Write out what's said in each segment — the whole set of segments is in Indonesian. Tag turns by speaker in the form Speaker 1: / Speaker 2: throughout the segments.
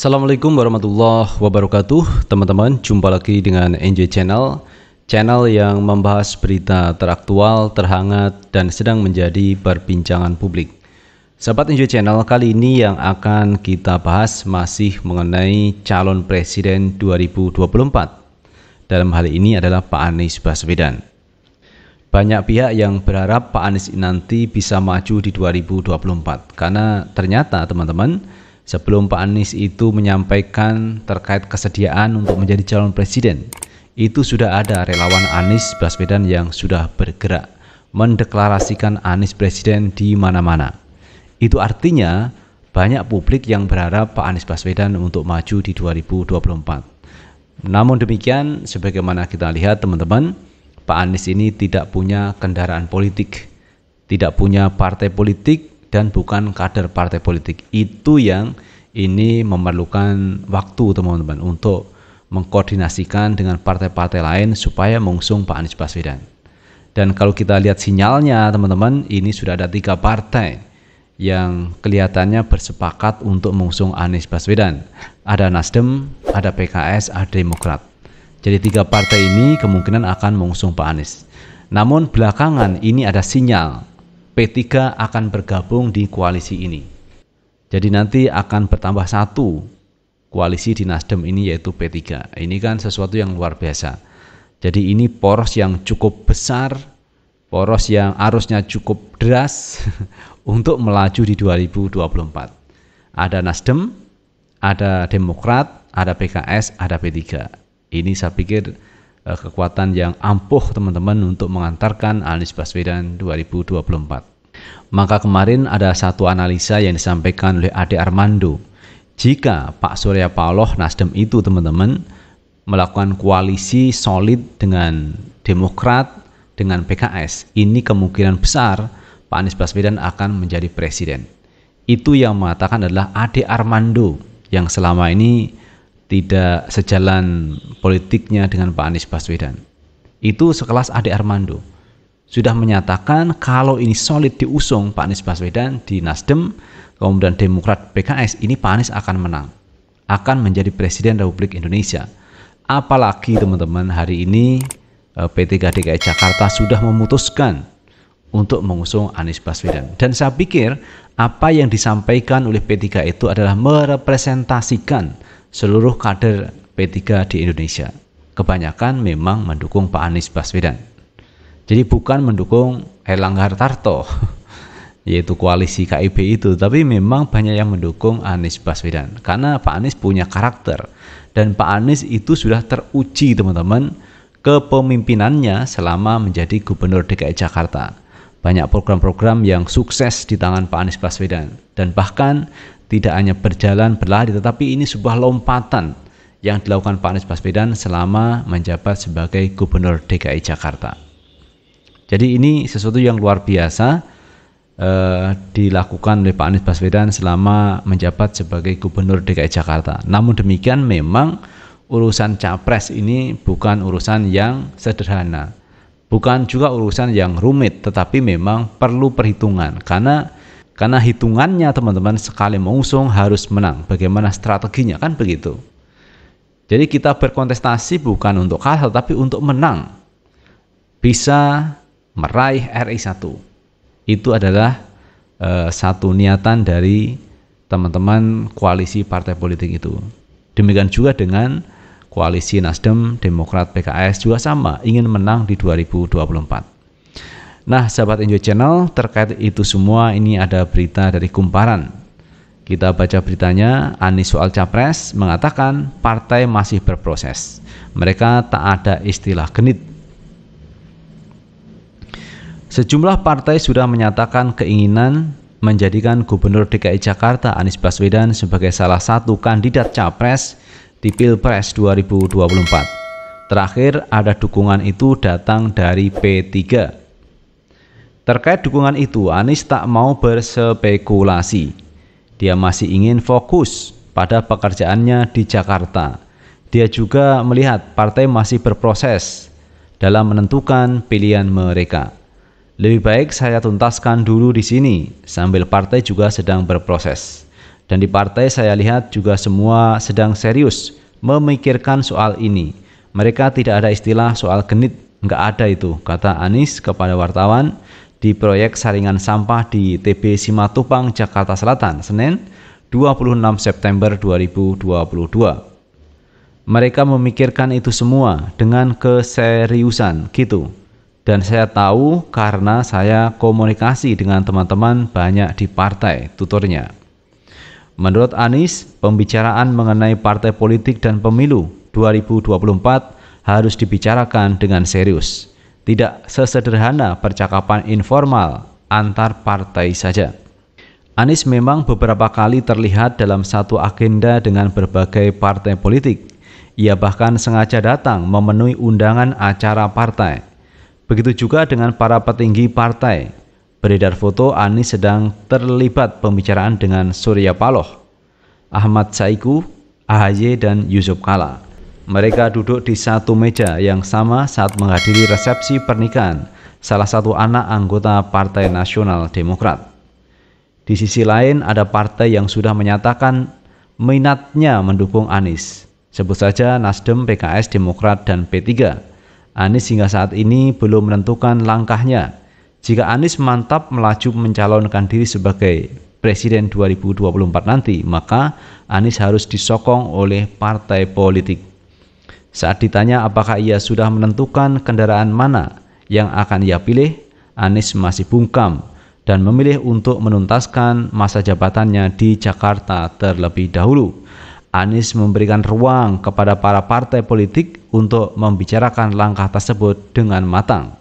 Speaker 1: Assalamualaikum warahmatullahi wabarakatuh. Teman-teman, jumpa lagi dengan NJ Channel yang membahas berita teraktual, terhangat, dan sedang menjadi perbincangan publik. Sahabat NJ Channel, kali ini yang akan kita bahas masih mengenai calon presiden 2024. Dalam hal ini adalah Pak Anies Baswedan. Banyak pihak yang berharap Pak Anies nanti bisa maju di 2024 karena ternyata teman-teman, sebelum Pak Anies itu menyampaikan terkait kesediaan untuk menjadi calon presiden, itu sudah ada relawan Anies Baswedan yang sudah bergerak mendeklarasikan Anies presiden di mana-mana. Itu artinya banyak publik yang berharap Pak Anies Baswedan untuk maju di 2024. Namun demikian, sebagaimana kita lihat teman-teman, Pak Anies ini tidak punya kendaraan politik, tidak punya partai politik, dan bukan kader partai politik. Itu yang ini memerlukan waktu teman-teman untuk mengkoordinasikan dengan partai-partai lain supaya mengusung Pak Anies Baswedan. Dan kalau kita lihat sinyalnya teman-teman, ini sudah ada 3 partai yang kelihatannya bersepakat untuk mengusung Anies Baswedan. Ada Nasdem, ada PKS, ada Demokrat. Jadi 3 partai ini kemungkinan akan mengusung Pak Anies. Namun belakangan ini ada sinyal P3 akan bergabung di koalisi ini. Jadi nanti akan bertambah 1 koalisi di Nasdem ini, yaitu P3. Ini kan sesuatu yang luar biasa. Jadi ini poros yang cukup besar, poros yang arusnya cukup deras untuk melaju di 2024. Ada Nasdem, ada Demokrat, ada PKS, ada P3. Ini saya pikir kekuatan yang ampuh teman-teman untuk mengantarkan Anies Baswedan 2024. Maka kemarin ada satu analisa yang disampaikan oleh Ade Armando. Jika Pak Surya Paloh Nasdem itu teman-teman melakukan koalisi solid dengan Demokrat, dengan PKS, ini kemungkinan besar Pak Anies Baswedan akan menjadi presiden. Itu yang mengatakan adalah Ade Armando yang selama ini tidak sejalan politiknya dengan Pak Anies Baswedan. Itu sekelas Ade Armando sudah menyatakan kalau ini solid diusung Pak Anies Baswedan di Nasdem, kemudian Demokrat, PKS, ini Pak Anies akan menang, akan menjadi Presiden Republik Indonesia. Apalagi teman-teman, hari ini P3 DKI Jakarta sudah memutuskan untuk mengusung Anies Baswedan. Dan saya pikir apa yang disampaikan oleh P3 itu adalah merepresentasikan seluruh kader P3 di Indonesia. Kebanyakan memang mendukung Pak Anies Baswedan. Jadi bukan mendukung Erlangga Hartarto, yaitu koalisi KIB itu, tapi memang banyak yang mendukung Anies Baswedan. Karena Pak Anies punya karakter, dan Pak Anies itu sudah teruji teman-teman kepemimpinannya selama menjadi Gubernur DKI Jakarta. Banyak program-program yang sukses di tangan Pak Anies Baswedan, dan bahkan tidak hanya berlari, tetapi ini sebuah lompatan yang dilakukan Pak Anies Baswedan selama menjabat sebagai Gubernur DKI Jakarta. Jadi ini sesuatu yang luar biasa dilakukan oleh Pak Anies Baswedan selama menjabat sebagai Gubernur DKI Jakarta. Namun demikian memang urusan capres ini bukan urusan yang sederhana, bukan juga urusan yang rumit, tetapi memang perlu perhitungan karena hitungannya teman-teman, sekali mengusung harus menang. Bagaimana strateginya, kan begitu. Jadi kita berkontestasi bukan untuk kalah, tapi untuk menang. Bisa meraih RI 1. Itu adalah satu niatan dari teman-teman koalisi partai politik itu. Demikian juga dengan koalisi Nasdem, Demokrat, PKS juga sama, ingin menang di 2024. Nah, sahabat Enjoy Channel, terkait itu semua ini ada berita dari Kumparan. Kita baca beritanya. Anies soal capres mengatakan partai masih berproses. Mereka tak ada istilah genit. Sejumlah partai sudah menyatakan keinginan menjadikan Gubernur DKI Jakarta Anies Baswedan sebagai salah satu kandidat capres di Pilpres 2024. Terakhir ada dukungan itu datang dari P3. Terkait dukungan itu, Anies tak mau berspekulasi. Dia masih ingin fokus pada pekerjaannya di Jakarta. Dia juga melihat partai masih berproses dalam menentukan pilihan mereka. Lebih baik saya tuntaskan dulu di sini, sambil partai juga sedang berproses. Dan di partai saya lihat juga semua sedang serius memikirkan soal ini. Mereka tidak ada istilah soal genit, nggak ada itu, kata Anies kepada wartawan di proyek saringan sampah di TB Simatupang, Jakarta Selatan, Senin 26 September 2022. Mereka memikirkan itu semua dengan keseriusan gitu. Dan saya tahu karena saya komunikasi dengan teman-teman banyak di partai, tuturnya. Menurut Anies, pembicaraan mengenai partai politik dan pemilu 2024 harus dibicarakan dengan serius. Tidak sesederhana percakapan informal antar partai saja. Anies memang beberapa kali terlihat dalam satu agenda dengan berbagai partai politik. Ia bahkan sengaja datang memenuhi undangan acara partai. Begitu juga dengan para petinggi partai. Beredar foto Anies sedang terlibat pembicaraan dengan Surya Paloh, Ahmad Saiku, AHY, dan Yusuf Kala. Mereka duduk di satu meja yang sama saat menghadiri resepsi pernikahan salah satu anak anggota Partai Nasional Demokrat. Di sisi lain ada partai yang sudah menyatakan minatnya mendukung Anies. Sebut saja Nasdem, PKS, Demokrat, dan P3. Anies hingga saat ini belum menentukan langkahnya. Jika Anies mantap melaju mencalonkan diri sebagai Presiden 2024 nanti, maka Anies harus disokong oleh partai politik. Saat ditanya apakah ia sudah menentukan kendaraan mana yang akan ia pilih, Anies masih bungkam dan memilih untuk menuntaskan masa jabatannya di Jakarta terlebih dahulu. Anies memberikan ruang kepada para partai politik untuk membicarakan langkah tersebut dengan matang.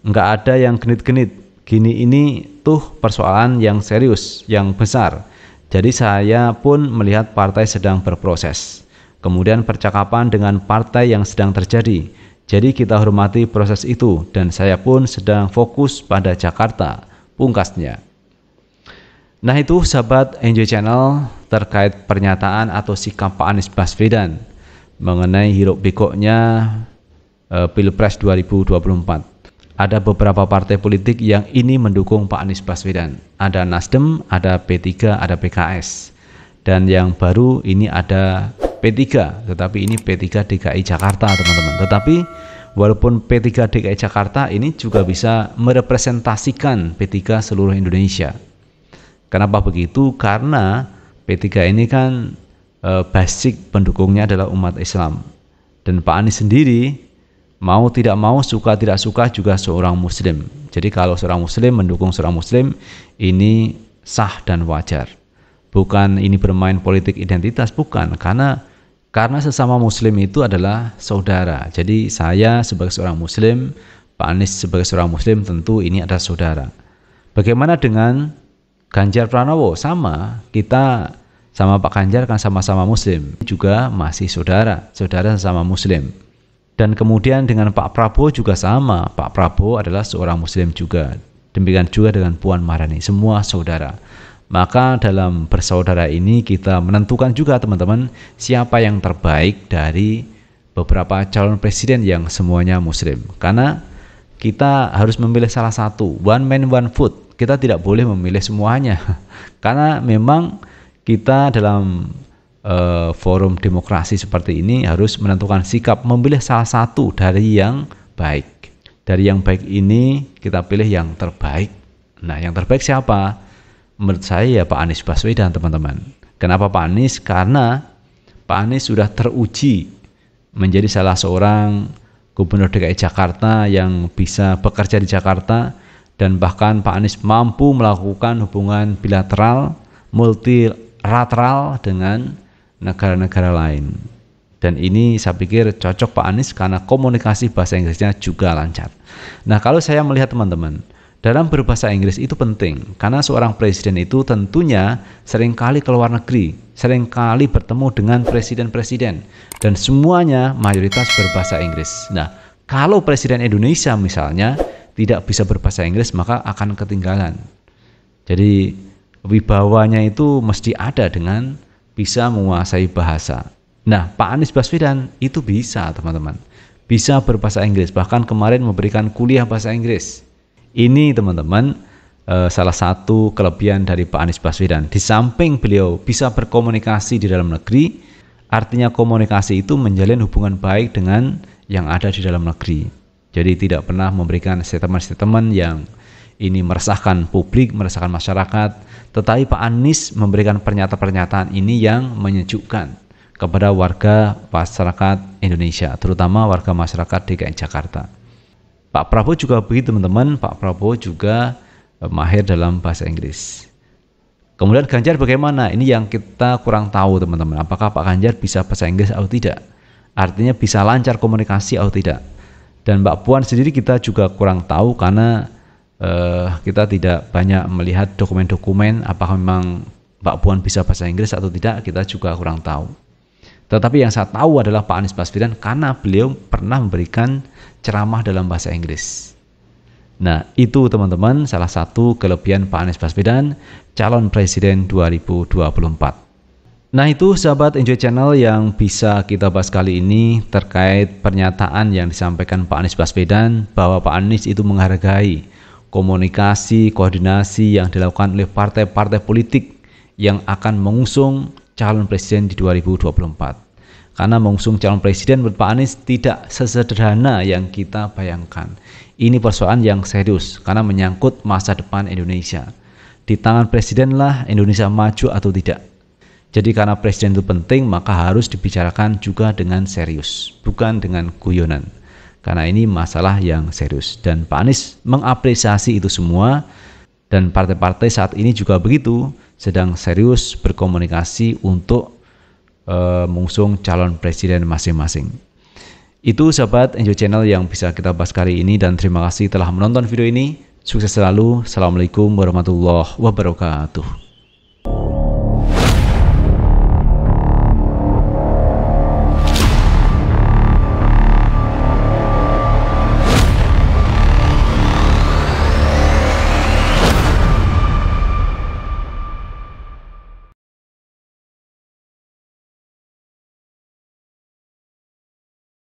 Speaker 1: Nggak ada yang genit-genit, gini ini tuh persoalan yang serius, yang besar. Jadi saya pun melihat partai sedang berproses. Kemudian percakapan dengan partai yang sedang terjadi. Jadi kita hormati proses itu dan saya pun sedang fokus pada Jakarta, pungkasnya. Nah itu sahabat Enjoy Channel terkait pernyataan atau sikap Pak Anies Baswedan mengenai hiruk pikuknya Pilpres 2024. Ada beberapa partai politik yang ini mendukung Pak Anies Baswedan. Ada Nasdem, ada P3, ada PKS. Dan yang baru ini ada P3, tetapi ini P3 DKI Jakarta teman-teman. Tetapi walaupun P3 DKI Jakarta ini juga bisa merepresentasikan P3 seluruh Indonesia. Kenapa begitu? Karena P3 ini kan basic pendukungnya adalah umat Islam. Dan Pak Anies sendiri mau tidak mau, suka tidak suka juga seorang muslim. Jadi kalau seorang muslim mendukung seorang muslim, ini sah dan wajar. Bukan ini bermain politik identitas, bukan. Karena sesama muslim itu adalah saudara. Jadi saya sebagai seorang muslim, Pak Anies sebagai seorang muslim, tentu ini adalah saudara. Bagaimana dengan Ganjar Pranowo? Sama, kita sama Pak Ganjar kan sama-sama muslim, juga masih saudara sesama muslim. Dan kemudian dengan Pak Prabowo juga sama. Pak Prabowo adalah seorang muslim juga. Demikian juga dengan Puan Maharani, semua saudara. Maka dalam bersaudara ini kita menentukan juga teman-teman siapa yang terbaik dari beberapa calon presiden yang semuanya muslim. Karena kita harus memilih salah satu, one man one vote. Kita tidak boleh memilih semuanya. Karena memang kita dalam forum demokrasi seperti ini harus menentukan sikap, memilih salah satu dari yang baik. Dari yang baik ini kita pilih yang terbaik. Nah, yang terbaik siapa? Menurut saya ya Pak Anies Baswedan teman-teman. Kenapa Pak Anies? Karena Pak Anies sudah teruji menjadi salah seorang gubernur DKI Jakarta yang bisa bekerja di Jakarta, dan bahkan Pak Anies mampu melakukan hubungan bilateral, multilateral dengan negara-negara lain. Dan ini saya pikir cocok Pak Anies karena komunikasi bahasa Inggrisnya juga lancar. Nah, kalau saya melihat teman-teman, dalam berbahasa Inggris itu penting karena seorang presiden itu tentunya seringkali ke luar negeri, seringkali bertemu dengan presiden-presiden, dan semuanya mayoritas berbahasa Inggris. Nah, kalau presiden Indonesia misalnya tidak bisa berbahasa Inggris, maka akan ketinggalan. Jadi wibawanya itu mesti ada dengan bisa menguasai bahasa. Nah, Pak Anies Baswedan itu bisa teman-teman, bisa berbahasa Inggris, bahkan kemarin memberikan kuliah bahasa Inggris. Ini teman-teman salah satu kelebihan dari Pak Anies Baswedan. Di samping beliau bisa berkomunikasi di dalam negeri, artinya komunikasi itu menjalin hubungan baik dengan yang ada di dalam negeri. Jadi tidak pernah memberikan statement-statement yang ini meresahkan publik, meresahkan masyarakat. Tetapi Pak Anies memberikan pernyataan-pernyataan ini yang menyejukkan kepada warga masyarakat Indonesia, terutama warga masyarakat DKI Jakarta. Pak Prabowo juga begitu teman-teman, Pak Prabowo juga mahir dalam bahasa Inggris. Kemudian Ganjar bagaimana? Ini yang kita kurang tahu teman-teman. Apakah Pak Ganjar bisa bahasa Inggris atau tidak? Artinya bisa lancar komunikasi atau tidak? Dan Mbak Puan sendiri kita juga kurang tahu karena kita tidak banyak melihat dokumen-dokumen apakah memang Mbak Puan bisa bahasa Inggris atau tidak, kita juga kurang tahu. Tetapi yang saya tahu adalah Pak Anies Baswedan karena beliau pernah memberikan ceramah dalam bahasa Inggris. Nah, itu teman-teman salah satu kelebihan Pak Anies Baswedan, calon presiden 2024. Nah, itu sahabat Enjoy Channel yang bisa kita bahas kali ini terkait pernyataan yang disampaikan Pak Anies Baswedan bahwa Pak Anies itu menghargai komunikasi, koordinasi yang dilakukan oleh partai-partai politik yang akan mengusung calon presiden di 2024. Karena mengusung calon presiden menurut Pak Anies tidak sesederhana yang kita bayangkan. Ini persoalan yang serius karena menyangkut masa depan Indonesia. Di tangan presidenlah Indonesia maju atau tidak. Jadi karena presiden itu penting, maka harus dibicarakan juga dengan serius, bukan dengan guyonan. Karena ini masalah yang serius. Dan Pak Anies mengapresiasi itu semua, dan partai-partai saat ini juga begitu, sedang serius berkomunikasi untuk mengusung calon presiden masing-masing. Itu sahabat Enjoy Channel yang bisa kita bahas kali ini, dan terima kasih telah menonton video ini. Sukses selalu. Assalamualaikum warahmatullahi wabarakatuh.